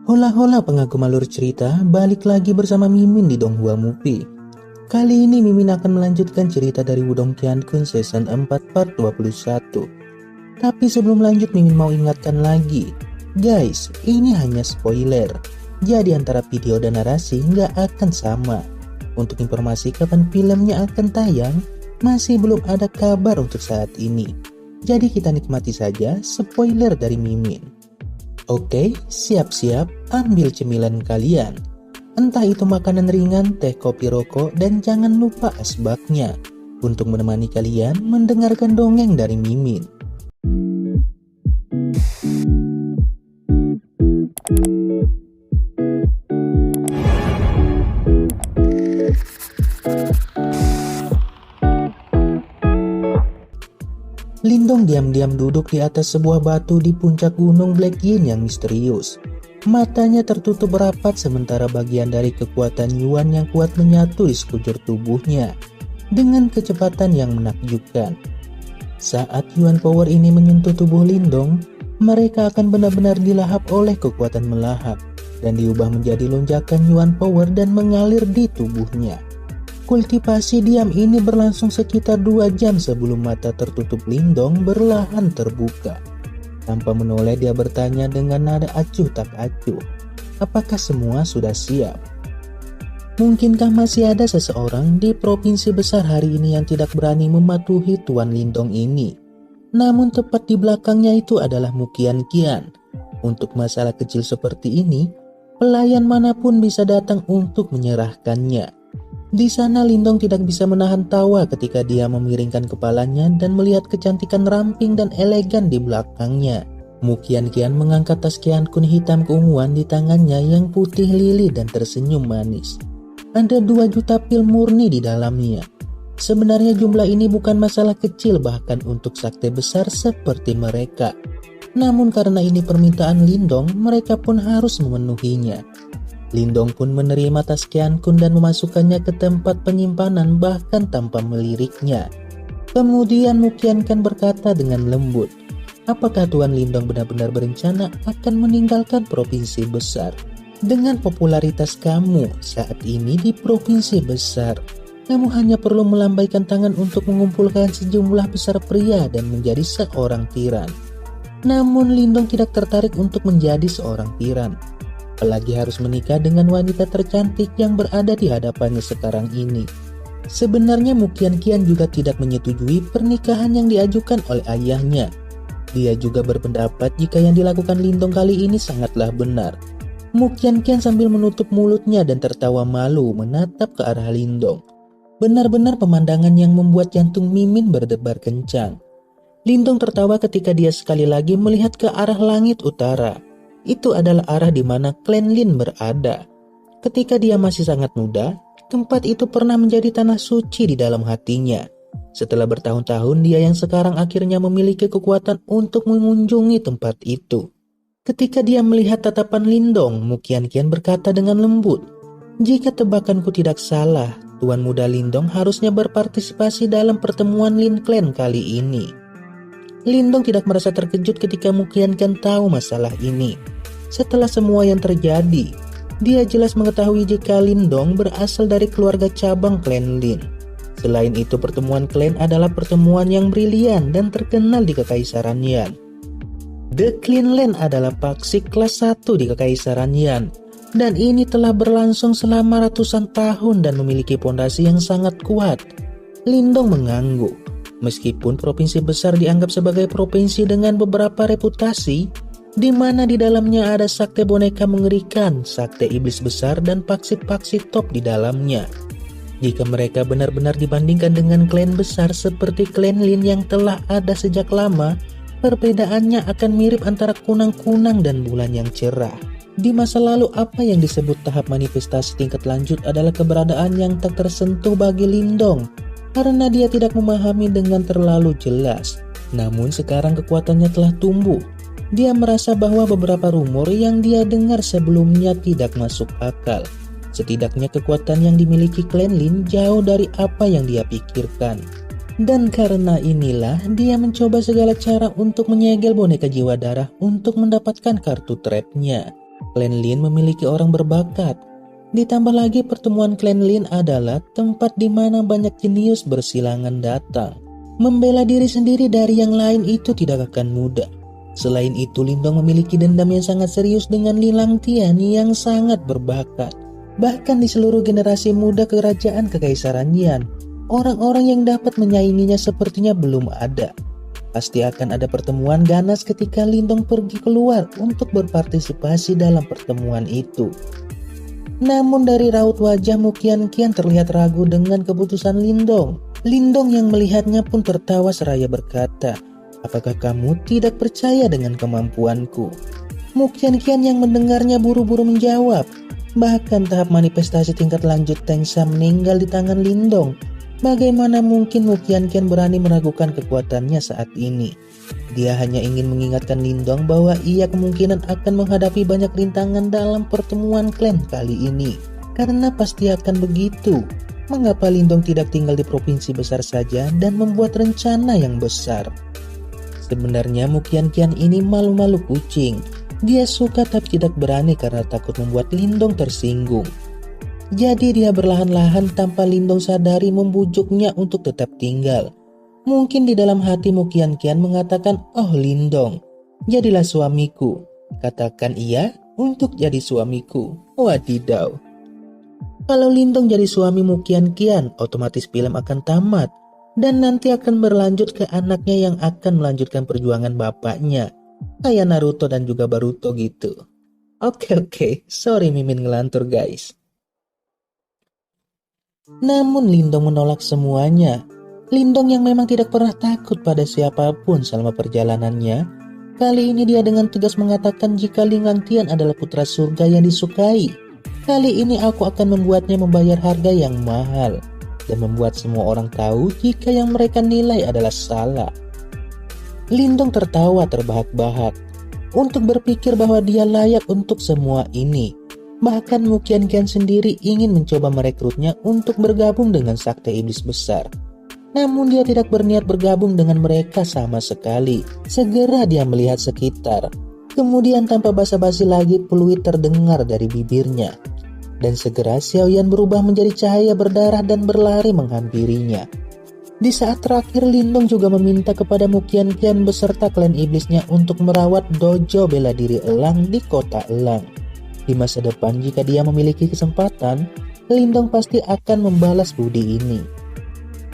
Hola pengagum alur cerita, balik lagi bersama Mimin di Donghua Movie. Kali ini Mimin akan melanjutkan cerita dari Wudong Qiankun season 4 part 21. Tapi sebelum lanjut Mimin mau ingatkan lagi, guys, ini hanya spoiler. Jadi antara video dan narasi nggak akan sama. Untuk informasi kapan filmnya akan tayang, masih belum ada kabar untuk saat ini. Jadi kita nikmati saja spoiler dari Mimin. Oke, siap-siap ambil cemilan kalian. Entah itu makanan ringan, teh, kopi, rokok, dan jangan lupa asbaknya untuk menemani kalian mendengarkan dongeng dari Mimin. Lindong diam-diam duduk di atas sebuah batu di puncak gunung Black Yin yang misterius. Matanya tertutup rapat sementara bagian dari kekuatan Yuan yang kuat menyatu di sekujur tubuhnya dengan kecepatan yang menakjubkan. Saat Yuan Power ini menyentuh tubuh Lindong, mereka akan benar-benar dilahap oleh kekuatan melahap dan diubah menjadi lonjakan Yuan Power dan mengalir di tubuhnya. Kultivasi diam ini berlangsung sekitar 2 jam sebelum mata tertutup Lindong berlahan terbuka. Tanpa menoleh dia bertanya dengan nada acuh tak acuh, apakah semua sudah siap? Mungkinkah masih ada seseorang di provinsi besar hari ini yang tidak berani mematuhi Tuan Lindong ini? Namun tepat di belakangnya itu adalah Mu Qianqian. Untuk masalah kecil seperti ini, pelayan manapun bisa datang untuk menyerahkannya. Di sana Lindong tidak bisa menahan tawa ketika dia memiringkan kepalanya dan melihat kecantikan ramping dan elegan di belakangnya. Mu Qianqian mengangkat tas Qiankun hitam keunguan di tangannya yang putih lili dan tersenyum manis. Ada 2 juta pil murni di dalamnya. Sebenarnya jumlah ini bukan masalah kecil bahkan untuk sakte besar seperti mereka. Namun karena ini permintaan Lindong, mereka pun harus memenuhinya. Lindong pun menerima tas Qiankun dan memasukkannya ke tempat penyimpanan bahkan tanpa meliriknya. Kemudian Mu Qianqian berkata dengan lembut, apakah Tuan Lindong benar-benar berencana akan meninggalkan provinsi besar? Dengan popularitas kamu saat ini di provinsi besar, kamu hanya perlu melambaikan tangan untuk mengumpulkan sejumlah besar pria dan menjadi seorang tiran. Namun Lindong tidak tertarik untuk menjadi seorang tiran. Apalagi harus menikah dengan wanita tercantik yang berada di hadapannya sekarang ini. Sebenarnya Mu Qianqian juga tidak menyetujui pernikahan yang diajukan oleh ayahnya. Dia juga berpendapat jika yang dilakukan Lindong kali ini sangatlah benar. Mu Qianqian sambil menutup mulutnya dan tertawa malu menatap ke arah Lindong. Benar-benar pemandangan yang membuat jantung Mimin berdebar kencang. Lindong tertawa ketika dia sekali lagi melihat ke arah langit utara. Itu adalah arah di mana klan Lin berada. Ketika dia masih sangat muda, tempat itu pernah menjadi tanah suci di dalam hatinya. Setelah bertahun-tahun, dia yang sekarang akhirnya memiliki kekuatan untuk mengunjungi tempat itu. Ketika dia melihat tatapan Lindong, Mu Qianqian berkata dengan lembut, jika tebakanku tidak salah, Tuan Muda Lindong harusnya berpartisipasi dalam pertemuan Lin Clan kali ini. Lindong tidak merasa terkejut ketika Mu Qianqian tahu masalah ini. Setelah semua yang terjadi, dia jelas mengetahui jika Lindong berasal dari keluarga cabang klan Lin. Selain itu, pertemuan klan adalah pertemuan yang brilian dan terkenal di Kekaisaran Yan. The Clan Land adalah paksi kelas 1 di Kekaisaran Yan, dan ini telah berlangsung selama ratusan tahun dan memiliki pondasi yang sangat kuat. Lindong mengangguk. Meskipun provinsi besar dianggap sebagai provinsi dengan beberapa reputasi, di mana di dalamnya ada sakte boneka mengerikan, sakte iblis besar, dan paksi-paksi top di dalamnya. Jika mereka benar-benar dibandingkan dengan klan besar seperti klan Lin yang telah ada sejak lama, perbedaannya akan mirip antara kunang-kunang dan bulan yang cerah. Di masa lalu, apa yang disebut tahap manifestasi tingkat lanjut adalah keberadaan yang tak tersentuh bagi Lindong, karena dia tidak memahami dengan terlalu jelas. Namun sekarang kekuatannya telah tumbuh. Dia merasa bahwa beberapa rumor yang dia dengar sebelumnya tidak masuk akal. Setidaknya kekuatan yang dimiliki klan Lin jauh dari apa yang dia pikirkan. Dan karena inilah dia mencoba segala cara untuk menyegel boneka jiwa darah untuk mendapatkan kartu trapnya. Klan Lin memiliki orang berbakat. Ditambah lagi pertemuan Klan Lin adalah tempat di mana banyak jenius bersilangan datang. Membela diri sendiri dari yang lain itu tidak akan mudah. Selain itu, Lindong memiliki dendam yang sangat serius dengan Li Langtian yang sangat berbakat. Bahkan di seluruh generasi muda kerajaan Kekaisaran Yan, orang-orang yang dapat menyainginya sepertinya belum ada. Pasti akan ada pertemuan ganas ketika Lindong pergi keluar untuk berpartisipasi dalam pertemuan itu. Namun dari raut wajah Mu Qianqian terlihat ragu dengan keputusan Lindong. Lindong yang melihatnya pun tertawa seraya berkata, "Apakah kamu tidak percaya dengan kemampuanku?" Mu Qianqian yang mendengarnya buru-buru menjawab. Bahkan tahap manifestasi tingkat lanjut Tengsa meninggal di tangan Lindong. Bagaimana mungkin Mu Qianqian berani meragukan kekuatannya saat ini? Dia hanya ingin mengingatkan Lindong bahwa ia kemungkinan akan menghadapi banyak rintangan dalam pertemuan klan kali ini. Karena pasti akan begitu. Mengapa Lindong tidak tinggal di provinsi besar saja dan membuat rencana yang besar? Sebenarnya Mu Qianqian ini malu-malu kucing. Dia suka tapi tidak berani karena takut membuat Lindong tersinggung. Jadi dia berlahan-lahan tanpa Lindong sadari membujuknya untuk tetap tinggal. Mungkin di dalam hati Mu Qianqian mengatakan, "Oh Lindong, jadilah suamiku." Katakan iya untuk jadi suamiku. Wadidaw. Kalau Lindong jadi suami Mu Qianqian, otomatis film akan tamat. Dan nanti akan berlanjut ke anaknya yang akan melanjutkan perjuangan bapaknya. Kayak Naruto dan juga Boruto gitu. Oke, sorry Mimin ngelantur guys. Namun Lindong menolak semuanya. Lindong yang memang tidak pernah takut pada siapapun selama perjalanannya. Kali ini dia dengan tegas mengatakan jika Li Langtian adalah putra surga yang disukai. Kali ini aku akan membuatnya membayar harga yang mahal. Dan membuat semua orang tahu jika yang mereka nilai adalah salah. Lindong tertawa terbahak-bahak untuk berpikir bahwa dia layak untuk semua ini. Bahkan Mu Qianqian sendiri ingin mencoba merekrutnya untuk bergabung dengan Sakti Iblis Besar. Namun dia tidak berniat bergabung dengan mereka sama sekali. Segera dia melihat sekitar. Kemudian tanpa basa-basi lagi peluit terdengar dari bibirnya. Dan segera Xiaoyan berubah menjadi cahaya berdarah dan berlari menghampirinya. Di saat terakhir Lindong juga meminta kepada Mu Qianqian beserta klan iblisnya untuk merawat dojo bela diri elang di kota elang. Di masa depan jika dia memiliki kesempatan, Lindong pasti akan membalas budi ini.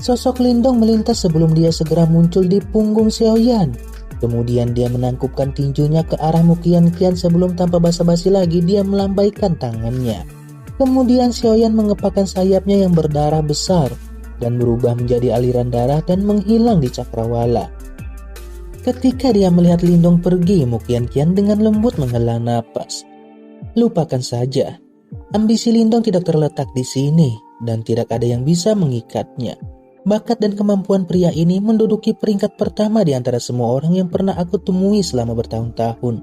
Sosok Lindong melintas sebelum dia segera muncul di punggung Xiaoyan. Kemudian dia menangkupkan tinjunya ke arah Mu Qianqian sebelum tanpa basa-basi lagi dia melambaikan tangannya. Kemudian Xiaoyan mengepakkan sayapnya yang berdarah besar dan berubah menjadi aliran darah dan menghilang di cakrawala. Ketika dia melihat Lindong pergi, Mu Qianqian dengan lembut menghela napas. Lupakan saja. Ambisi Lindong tidak terletak di sini dan tidak ada yang bisa mengikatnya. Bakat dan kemampuan pria ini menduduki peringkat pertama di antara semua orang yang pernah aku temui selama bertahun-tahun.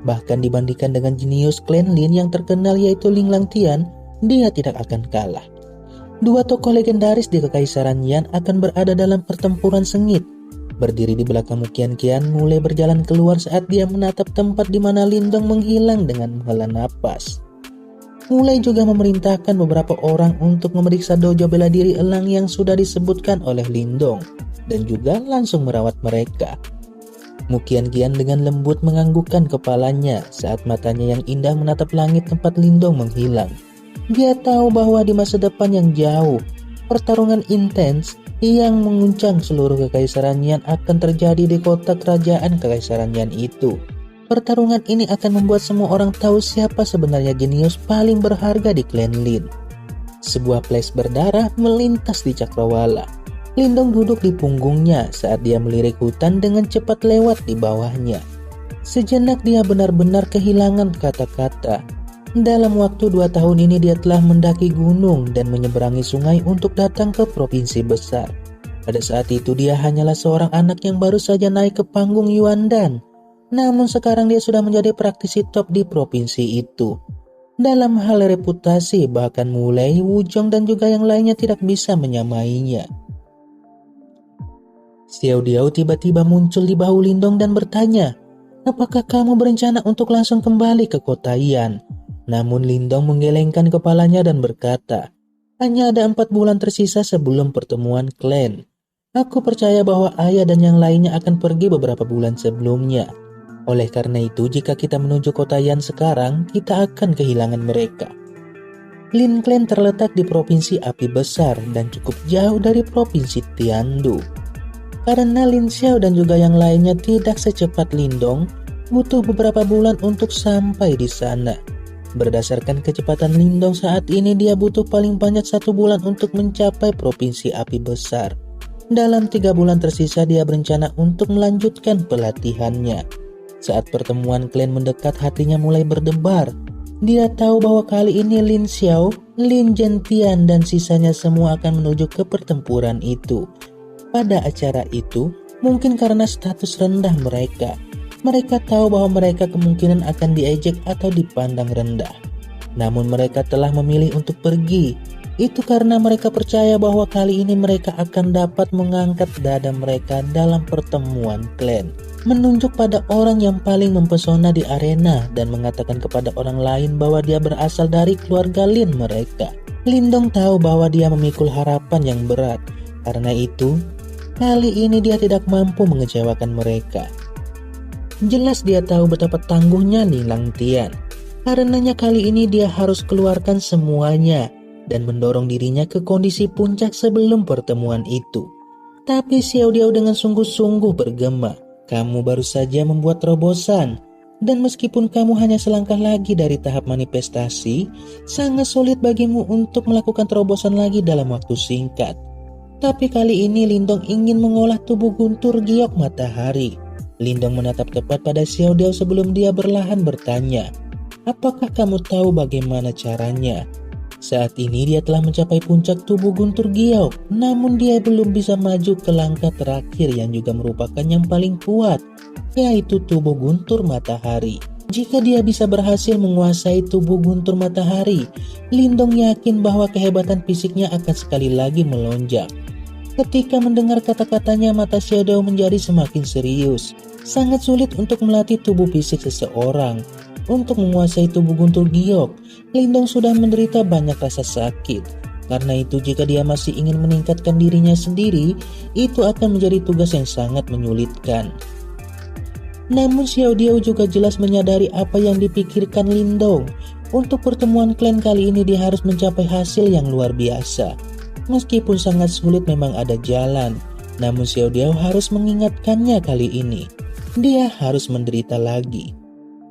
Bahkan dibandingkan dengan jenius klan Lin yang terkenal yaitu Li Langtian, dia tidak akan kalah. Dua tokoh legendaris di Kekaisaran Yan akan berada dalam pertempuran sengit. Berdiri di belakang Mu Qianqian mulai berjalan keluar saat dia menatap tempat di mana Lindong menghilang dengan menghela napas. Mulai juga memerintahkan beberapa orang untuk memeriksa dojo bela diri elang yang sudah disebutkan oleh Lindong dan juga langsung merawat mereka. Mu Qianqian dengan lembut menganggukkan kepalanya saat matanya yang indah menatap langit tempat Lindong menghilang. Dia tahu bahwa di masa depan yang jauh, pertarungan intens yang menguncang seluruh Kekaisaran Yan akan terjadi di kota kerajaan Kekaisaran Yan itu. Pertarungan ini akan membuat semua orang tahu siapa sebenarnya jenius paling berharga di klan Lin. Sebuah flash berdarah melintas di cakrawala. Lindong duduk di punggungnya saat dia melirik hutan dengan cepat lewat di bawahnya. Sejenak dia benar-benar kehilangan kata-kata. Dalam waktu 2 tahun ini dia telah mendaki gunung dan menyeberangi sungai untuk datang ke provinsi besar. Pada saat itu dia hanyalah seorang anak yang baru saja naik ke panggung Yuandan. Namun sekarang dia sudah menjadi praktisi top di provinsi itu. Dalam hal reputasi bahkan mulai Wuzhong dan juga yang lainnya tidak bisa menyamainya. Xiao Diao tiba-tiba muncul di bahu Lindong dan bertanya, Apakah kamu berencana untuk langsung kembali ke kota Yan? Namun Lindong menggelengkan kepalanya dan berkata, hanya ada 4 bulan tersisa sebelum pertemuan klan. Aku percaya bahwa ayah dan yang lainnya akan pergi beberapa bulan sebelumnya. Oleh karena itu, jika kita menuju kota Yan sekarang, kita akan kehilangan mereka. Lin Clan terletak di provinsi api besar dan cukup jauh dari provinsi Tiandu. Karena Lin Xiao dan juga yang lainnya tidak secepat Lindong, butuh beberapa bulan untuk sampai di sana. Berdasarkan kecepatan Lindong saat ini, dia butuh paling banyak 1 bulan untuk mencapai provinsi api besar. Dalam 3 bulan tersisa, dia berencana untuk melanjutkan pelatihannya. Saat pertemuan klan mendekat, hatinya mulai berdebar. Dia tahu bahwa kali ini Lin Xiao, Lin Zhentian, dan sisanya semua akan menuju ke pertempuran itu. Pada acara itu, mungkin karena status rendah mereka tahu bahwa mereka kemungkinan akan diejek atau dipandang rendah. Namun mereka telah memilih untuk pergi. Itu karena mereka percaya bahwa kali ini mereka akan dapat mengangkat dada mereka dalam pertemuan klan. Menunjuk pada orang yang paling mempesona di arena dan mengatakan kepada orang lain bahwa dia berasal dari keluarga Lin mereka. Lindong tahu bahwa dia memikul harapan yang berat. Karena itu, kali ini dia tidak mampu mengecewakan mereka. Jelas dia tahu betapa tangguhnya Ling Langtian. Karenanya kali ini dia harus keluarkan semuanya dan mendorong dirinya ke kondisi puncak sebelum pertemuan itu. Tapi Xiao Diao dengan sungguh-sungguh bergema, kamu baru saja membuat terobosan. Dan meskipun kamu hanya selangkah lagi dari tahap manifestasi, sangat sulit bagimu untuk melakukan terobosan lagi dalam waktu singkat. Tapi kali ini Lindong ingin mengolah tubuh guntur giok matahari. Lindong menatap tepat pada Xiao Diao sebelum dia perlahan bertanya, apakah kamu tahu bagaimana caranya? Saat ini dia telah mencapai puncak tubuh guntur giok, namun dia belum bisa maju ke langkah terakhir yang juga merupakan yang paling kuat, yaitu tubuh guntur matahari. Jika dia bisa berhasil menguasai tubuh guntur matahari, Lindong yakin bahwa kehebatan fisiknya akan sekali lagi melonjak. Ketika mendengar kata-katanya, mata Xiao Diao menjadi semakin serius. Sangat sulit untuk melatih tubuh fisik seseorang. Untuk menguasai tubuh guntur giok, Lindong sudah menderita banyak rasa sakit. Karena itu jika dia masih ingin meningkatkan dirinya sendiri, itu akan menjadi tugas yang sangat menyulitkan. Namun Xiao Diao juga jelas menyadari apa yang dipikirkan Lindong. Untuk pertemuan klan kali ini dia harus mencapai hasil yang luar biasa. Meskipun sangat sulit memang ada jalan, namun Xiao Diao harus mengingatkannya kali ini. Dia harus menderita lagi.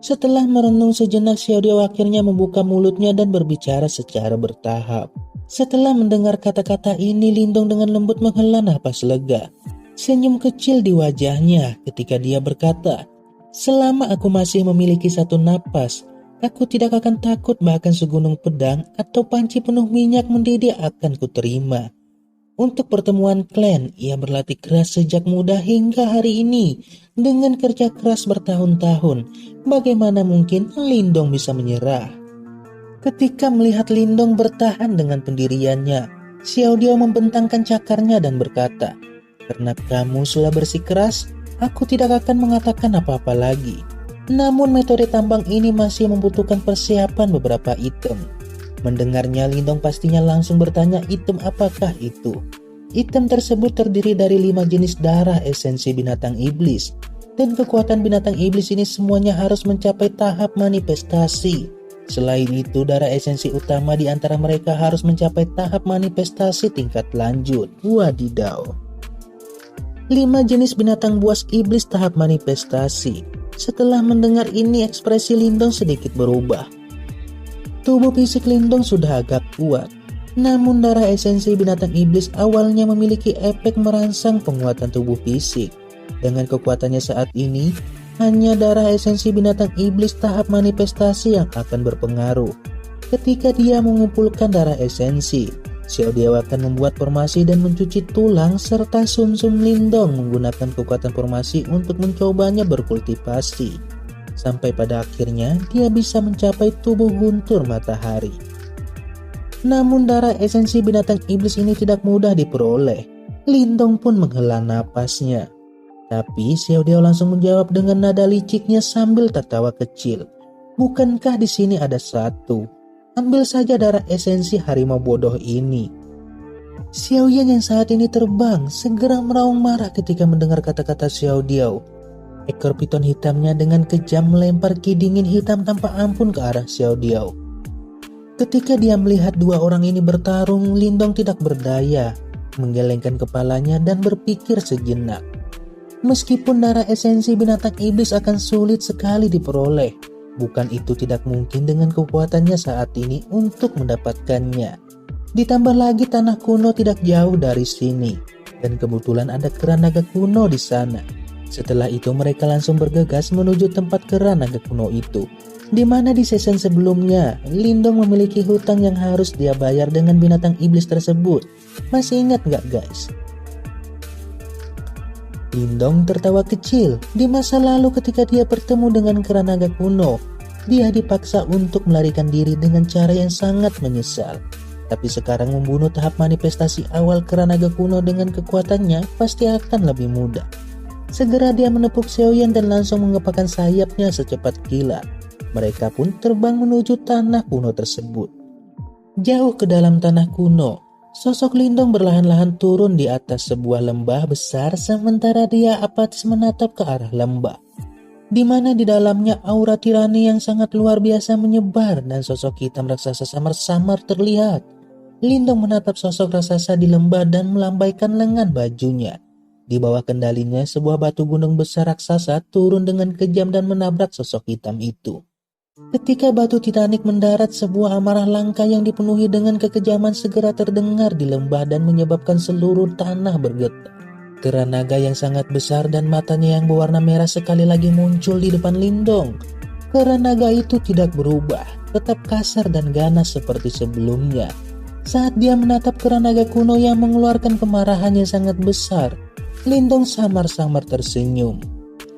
Setelah merenung sejenak, Xiao Diao akhirnya membuka mulutnya dan berbicara secara bertahap. Setelah mendengar kata-kata ini, Lindong dengan lembut menghela napas lega. Senyum kecil di wajahnya ketika dia berkata, selama aku masih memiliki 1 napas, aku tidak akan takut, bahkan segunung pedang atau panci penuh minyak mendidih akan kuterima. Untuk pertemuan klan, ia berlatih keras sejak muda hingga hari ini. Dengan kerja keras bertahun-tahun, bagaimana mungkin Lindong bisa menyerah? Ketika melihat Lindong bertahan dengan pendiriannya, Xiao Diao membentangkan cakarnya dan berkata, karena kamu sudah bersikeras, aku tidak akan mengatakan apa-apa lagi. Namun metode tambang ini masih membutuhkan persiapan beberapa item. Mendengarnya, Lindong pastinya langsung bertanya item apakah itu. Item tersebut terdiri dari 5 jenis darah esensi binatang iblis. Dan kekuatan binatang iblis ini semuanya harus mencapai tahap manifestasi. Selain itu, darah esensi utama di antara mereka harus mencapai tahap manifestasi tingkat lanjut. Wadidaw. 5 jenis binatang buas iblis tahap manifestasi. Setelah mendengar ini, ekspresi Lindong sedikit berubah. Tubuh fisik Lindong sudah agak kuat. Namun darah esensi binatang iblis awalnya memiliki efek merangsang penguatan tubuh fisik. Dengan kekuatannya saat ini, hanya darah esensi binatang iblis tahap manifestasi yang akan berpengaruh. Ketika dia mengumpulkan darah esensi, Xiao Diao akan membuat formasi dan mencuci tulang serta sumsum Lindong menggunakan kekuatan formasi untuk mencobanya berkultivasi. Sampai pada akhirnya dia bisa mencapai tubuh guntur matahari. Namun darah esensi binatang iblis ini tidak mudah diperoleh. Lindong pun menghela napasnya. Tapi Xiao Diao langsung menjawab dengan nada liciknya sambil tertawa kecil. Bukankah di sini ada satu? Ambil saja darah esensi harimau bodoh ini. Xiao Yan yang saat ini terbang segera meraung marah ketika mendengar kata-kata Xiao Diao. Ekor piton hitamnya dengan kejam melempar ki dingin hitam tanpa ampun ke arah Xiao Diao. Ketika dia melihat dua orang ini bertarung, Lindong tidak berdaya, menggelengkan kepalanya dan berpikir sejenak. Meskipun darah esensi binatang iblis akan sulit sekali diperoleh, bukan itu tidak mungkin dengan kekuatannya saat ini untuk mendapatkannya. Ditambah lagi tanah kuno tidak jauh dari sini, dan kebetulan ada keran naga kuno di sana. Setelah itu mereka langsung bergegas menuju tempat keran naga kuno itu, di mana di season sebelumnya Lindong memiliki hutang yang harus dia bayar dengan binatang iblis tersebut. Masih ingat nggak guys? Lindong tertawa kecil. Di masa lalu ketika dia bertemu dengan keran naga kuno, dia dipaksa untuk melarikan diri dengan cara yang sangat menyesal. Tapi sekarang membunuh tahap manifestasi awal keran naga kuno dengan kekuatannya pasti akan lebih mudah. Segera dia menepuk Xiao Yan dan langsung mengepakkan sayapnya secepat kilat. Mereka pun terbang menuju tanah kuno tersebut. Jauh ke dalam tanah kuno, sosok Lindong berlahan-lahan turun di atas sebuah lembah besar sementara dia apatis menatap ke arah lembah, di mana di dalamnya aura tirani yang sangat luar biasa menyebar dan sosok hitam raksasa samar-samar terlihat. Lindong menatap sosok raksasa di lembah dan melambaikan lengan bajunya. Di bawah kendalinya sebuah batu gunung besar raksasa turun dengan kejam dan menabrak sosok hitam itu. Ketika batu Titanic mendarat, sebuah amarah langka yang dipenuhi dengan kekejaman segera terdengar di lembah dan menyebabkan seluruh tanah bergetar. Keran naga yang sangat besar dan matanya yang berwarna merah sekali lagi muncul di depan Lindong. Keran naga itu tidak berubah, tetap kasar dan ganas seperti sebelumnya. Saat dia menatap keran naga kuno yang mengeluarkan kemarahan yang sangat besar, Lindong samar-samar tersenyum.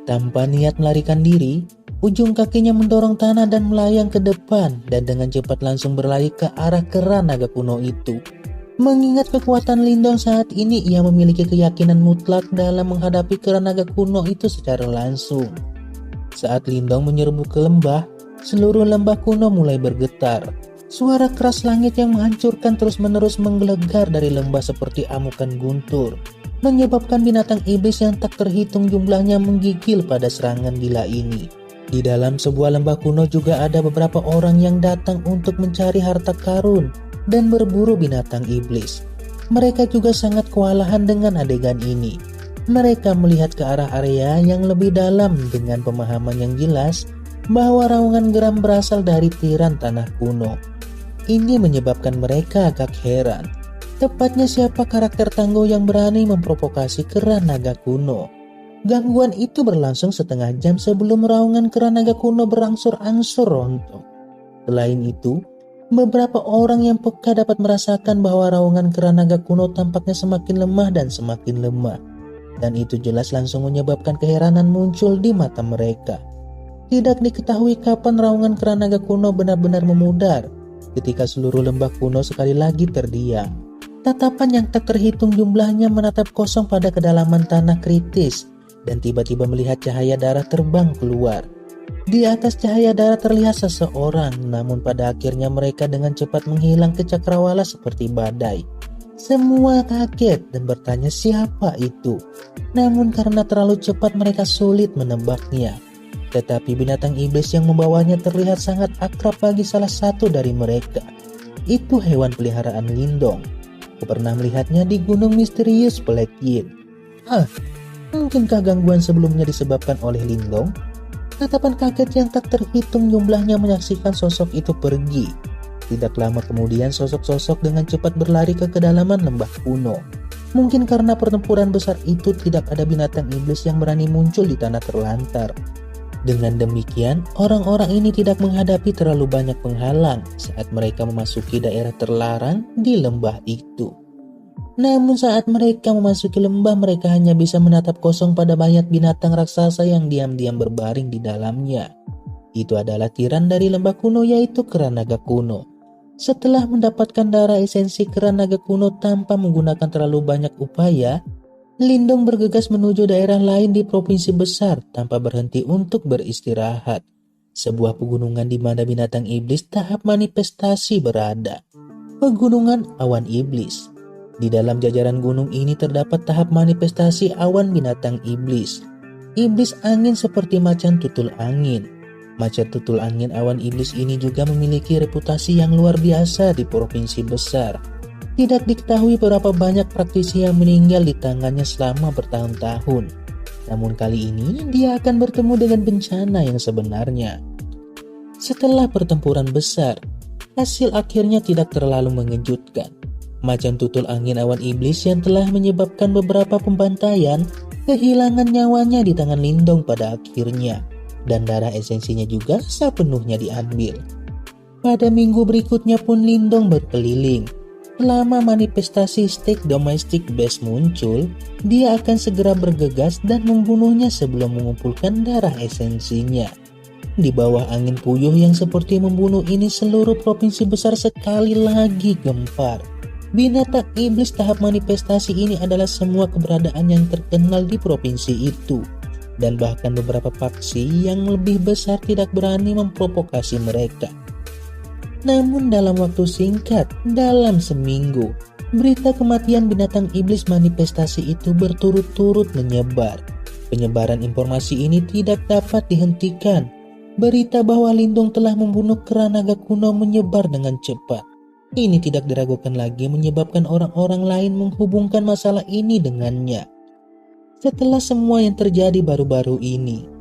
Tanpa niat melarikan diri, ujung kakinya mendorong tanah dan melayang ke depan dan dengan cepat langsung berlari ke arah keran naga kuno itu. Mengingat kekuatan Lindong saat ini, ia memiliki keyakinan mutlak dalam menghadapi keran naga kuno itu secara langsung. Saat Lindong menyerbu ke lembah, seluruh lembah kuno mulai bergetar. Suara keras langit yang menghancurkan terus-menerus menggelegar dari lembah seperti amukan guntur, menyebabkan binatang iblis yang tak terhitung jumlahnya menggigil pada serangan gila ini. Di dalam sebuah lembah kuno juga ada beberapa orang yang datang untuk mencari harta karun dan berburu binatang iblis. Mereka juga sangat kewalahan dengan adegan ini. Mereka melihat ke arah area yang lebih dalam dengan pemahaman yang jelas bahwa raungan geram berasal dari tiran tanah kuno. Ini menyebabkan mereka agak heran. Tepatnya siapa karakter tangguh yang berani memprovokasi keran naga kuno. Gangguan itu berlangsung setengah jam sebelum raungan keran naga kuno berangsur-angsur rontok. Selain itu, beberapa orang yang peka dapat merasakan bahwa raungan keran naga kuno tampaknya semakin lemah dan semakin lemah. Dan itu jelas langsung menyebabkan keheranan muncul di mata mereka. Tidak diketahui kapan raungan keran naga kuno benar-benar memudar, ketika seluruh lembah kuno sekali lagi terdiam. Tatapan yang tak terhitung jumlahnya menatap kosong pada kedalaman tanah kritis dan tiba-tiba melihat cahaya darah terbang keluar. Di atas cahaya darah terlihat seseorang, namun pada akhirnya mereka dengan cepat menghilang ke cakrawala seperti badai. Semua kaget dan bertanya siapa itu. Namun karena terlalu cepat mereka sulit menebaknya. Tetapi binatang iblis yang membawanya terlihat sangat akrab bagi salah satu dari mereka. Itu hewan peliharaan Lindong. Aku pernah melihatnya di gunung misterius Black Yin. Mungkinkah gangguan sebelumnya disebabkan oleh Lindong? Tatapan kaget yang tak terhitung jumlahnya menyaksikan sosok itu pergi. Tidak lama kemudian sosok-sosok dengan cepat berlari ke kedalaman lembah kuno. Mungkin karena pertempuran besar itu tidak ada binatang iblis yang berani muncul di tanah terlantar. Dengan demikian, orang-orang ini tidak menghadapi terlalu banyak penghalang saat mereka memasuki daerah terlarang di lembah itu. Namun saat mereka memasuki lembah, mereka hanya bisa menatap kosong pada banyak binatang raksasa yang diam-diam berbaring di dalamnya. Itu adalah tiran dari lembah kuno, yaitu keran naga kuno. Setelah mendapatkan darah esensi keran naga kuno tanpa menggunakan terlalu banyak upaya, Lindong bergegas menuju daerah lain di provinsi besar tanpa berhenti untuk beristirahat. Sebuah pegunungan di mana binatang iblis tahap manifestasi berada. Pegunungan Awan Iblis. Di dalam jajaran gunung ini terdapat tahap manifestasi awan binatang iblis. Iblis angin seperti macan tutul angin. Macan tutul angin awan iblis ini juga memiliki reputasi yang luar biasa di provinsi besar. Tidak diketahui berapa banyak praktisi yang meninggal di tangannya selama bertahun-tahun. Namun kali ini dia akan bertemu dengan bencana yang sebenarnya. Setelah pertempuran besar, hasil akhirnya tidak terlalu mengejutkan. Macan tutul angin awan iblis yang telah menyebabkan beberapa pembantaian kehilangan nyawanya di tangan Lindong pada akhirnya. Dan darah esensinya juga sepenuhnya diambil. Pada minggu berikutnya pun Lindong berkeliling. Selama manifestasi stake domestic base muncul, dia akan segera bergegas dan membunuhnya sebelum mengumpulkan darah esensinya. Di bawah angin puyuh yang seperti membunuh ini, seluruh provinsi besar sekali lagi gempar. Binatang iblis tahap manifestasi ini adalah semua keberadaan yang terkenal di provinsi itu. Dan bahkan beberapa faksi yang lebih besar tidak berani memprovokasi mereka. Namun dalam waktu singkat, dalam seminggu, berita kematian binatang iblis manifestasi itu berturut-turut menyebar. Penyebaran informasi ini tidak dapat dihentikan. Berita bahwa Lindong telah membunuh kera naga kuno menyebar dengan cepat. Ini tidak diragukan lagi menyebabkan orang-orang lain menghubungkan masalah ini dengannya. Setelah semua yang terjadi baru-baru ini,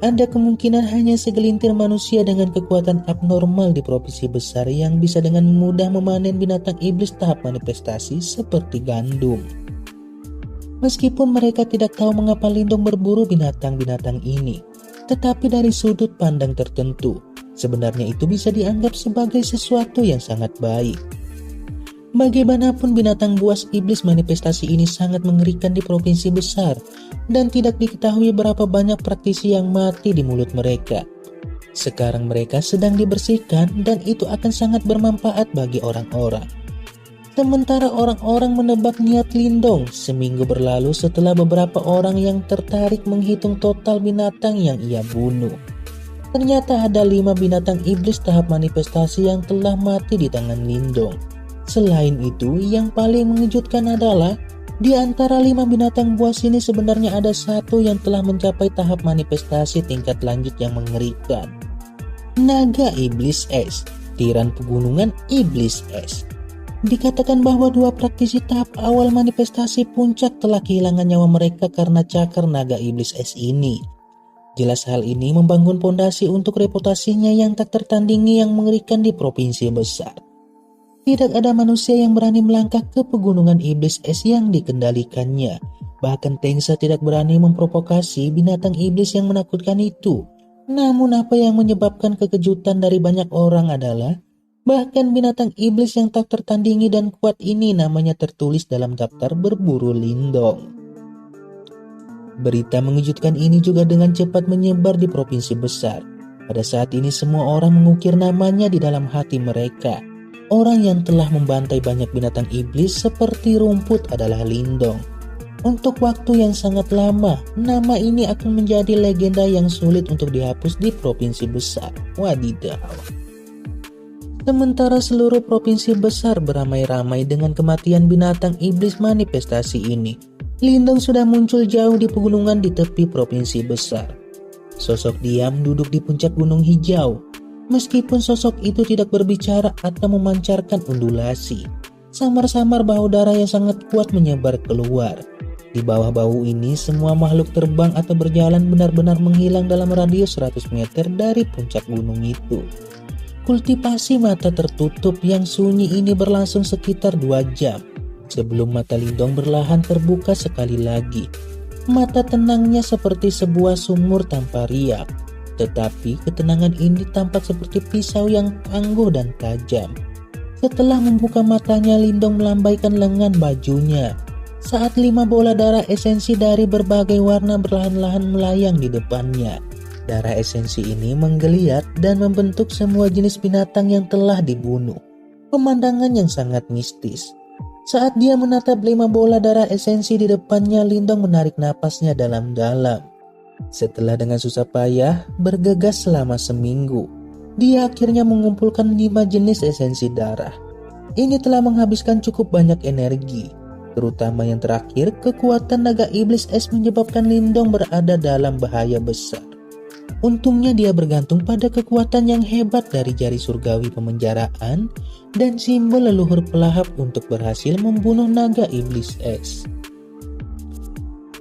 ada kemungkinan hanya segelintir manusia dengan kekuatan abnormal di provinsi besar yang bisa dengan mudah memanen binatang iblis tahap manifestasi seperti gandum. Meskipun mereka tidak tahu mengapa Lindong berburu binatang-binatang ini, tetapi dari sudut pandang tertentu, sebenarnya itu bisa dianggap sebagai sesuatu yang sangat baik. Bagaimanapun binatang buas iblis manifestasi ini sangat mengerikan di provinsi besar dan tidak diketahui berapa banyak praktisi yang mati di mulut mereka. Sekarang mereka sedang dibersihkan dan itu akan sangat bermanfaat bagi orang-orang. Sementara orang-orang menebak niat Lindong seminggu berlalu setelah beberapa orang yang tertarik menghitung total binatang yang ia bunuh. Ternyata ada 5 binatang iblis tahap manifestasi yang telah mati di tangan Lindong. Selain itu, yang paling mengejutkan adalah di antara 5 binatang buas ini sebenarnya ada satu yang telah mencapai tahap manifestasi tingkat lanjut yang mengerikan. Naga Iblis Es, tiran pegunungan Iblis Es. Dikatakan bahwa 2 praktisi tahap awal manifestasi puncak telah kehilangan nyawa mereka karena cakar naga Iblis Es ini. Jelas hal ini membangun pondasi untuk reputasinya yang tak tertandingi yang mengerikan di provinsi besar. Tidak ada manusia yang berani melangkah ke pegunungan iblis es yang dikendalikannya. Bahkan Tengsa tidak berani memprovokasi binatang iblis yang menakutkan itu. Namun apa yang menyebabkan kekejutan dari banyak orang adalah bahkan binatang iblis yang tak tertandingi dan kuat ini namanya tertulis dalam daftar berburu Lindong. Berita mengejutkan ini juga dengan cepat menyebar di provinsi besar. Pada saat ini semua orang mengukir namanya di dalam hati mereka. Orang yang telah membantai banyak binatang iblis seperti rumput adalah Lindong. Untuk waktu yang sangat lama, nama ini akan menjadi legenda yang sulit untuk dihapus di provinsi besar. Wadidaw. Sementara seluruh provinsi besar beramai-ramai dengan kematian binatang iblis manifestasi ini, Lindong sudah muncul jauh di pegunungan di tepi provinsi besar. Sosok diam duduk di puncak gunung hijau. Meskipun sosok itu tidak berbicara atau memancarkan undulasi, samar-samar bau darah yang sangat kuat menyebar keluar. Di bawah bau ini, semua makhluk terbang atau berjalan benar-benar menghilang dalam radius 100 meter dari puncak gunung itu. Kultivasi mata tertutup yang sunyi ini berlangsung sekitar 2 jam, sebelum mata Lindong perlahan terbuka sekali lagi. Mata tenangnya seperti sebuah sumur tanpa riak. Tetapi ketenangan ini tampak seperti pisau yang tangguh dan tajam. Setelah membuka matanya, Lindong melambaikan lengan bajunya. Saat 5 bola darah esensi dari berbagai warna perlahan-lahan melayang di depannya. Darah esensi ini menggeliat dan membentuk semua jenis binatang yang telah dibunuh. Pemandangan yang sangat mistis. Saat dia menatap 5 bola darah esensi di depannya, Lindong menarik napasnya dalam-dalam. Setelah dengan susah payah bergegas selama seminggu, dia akhirnya mengumpulkan 5 jenis esensi darah. Ini telah menghabiskan cukup banyak energi, terutama yang terakhir, kekuatan naga iblis es menyebabkan Lindong berada dalam bahaya besar. Untungnya dia bergantung pada kekuatan yang hebat dari jari surgawi pemenjaraan dan simbol leluhur pelahap untuk berhasil membunuh naga iblis es.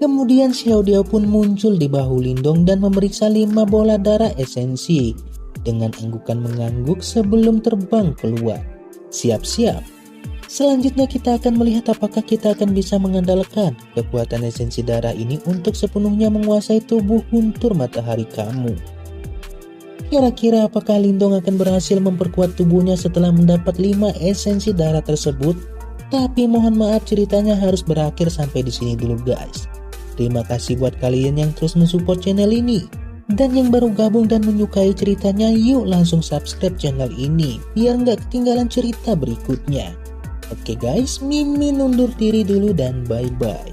Kemudian Xiao Diao pun muncul di bahu Lindong dan memeriksa 5 bola darah esensi dengan anggukan mengangguk sebelum terbang keluar. Siap-siap. Selanjutnya kita akan melihat apakah kita akan bisa mengandalkan kekuatan esensi darah ini untuk sepenuhnya menguasai tubuh guntur matahari kamu. Kira-kira apakah Lindong akan berhasil memperkuat tubuhnya setelah mendapat 5 esensi darah tersebut? Tapi mohon maaf, ceritanya harus berakhir sampai di sini dulu guys. Terima kasih buat kalian yang terus mensupport channel ini. Dan yang baru gabung dan menyukai ceritanya, yuk langsung subscribe channel ini biar nggak ketinggalan cerita berikutnya. Oke guys, Mimin undur diri dulu dan bye-bye.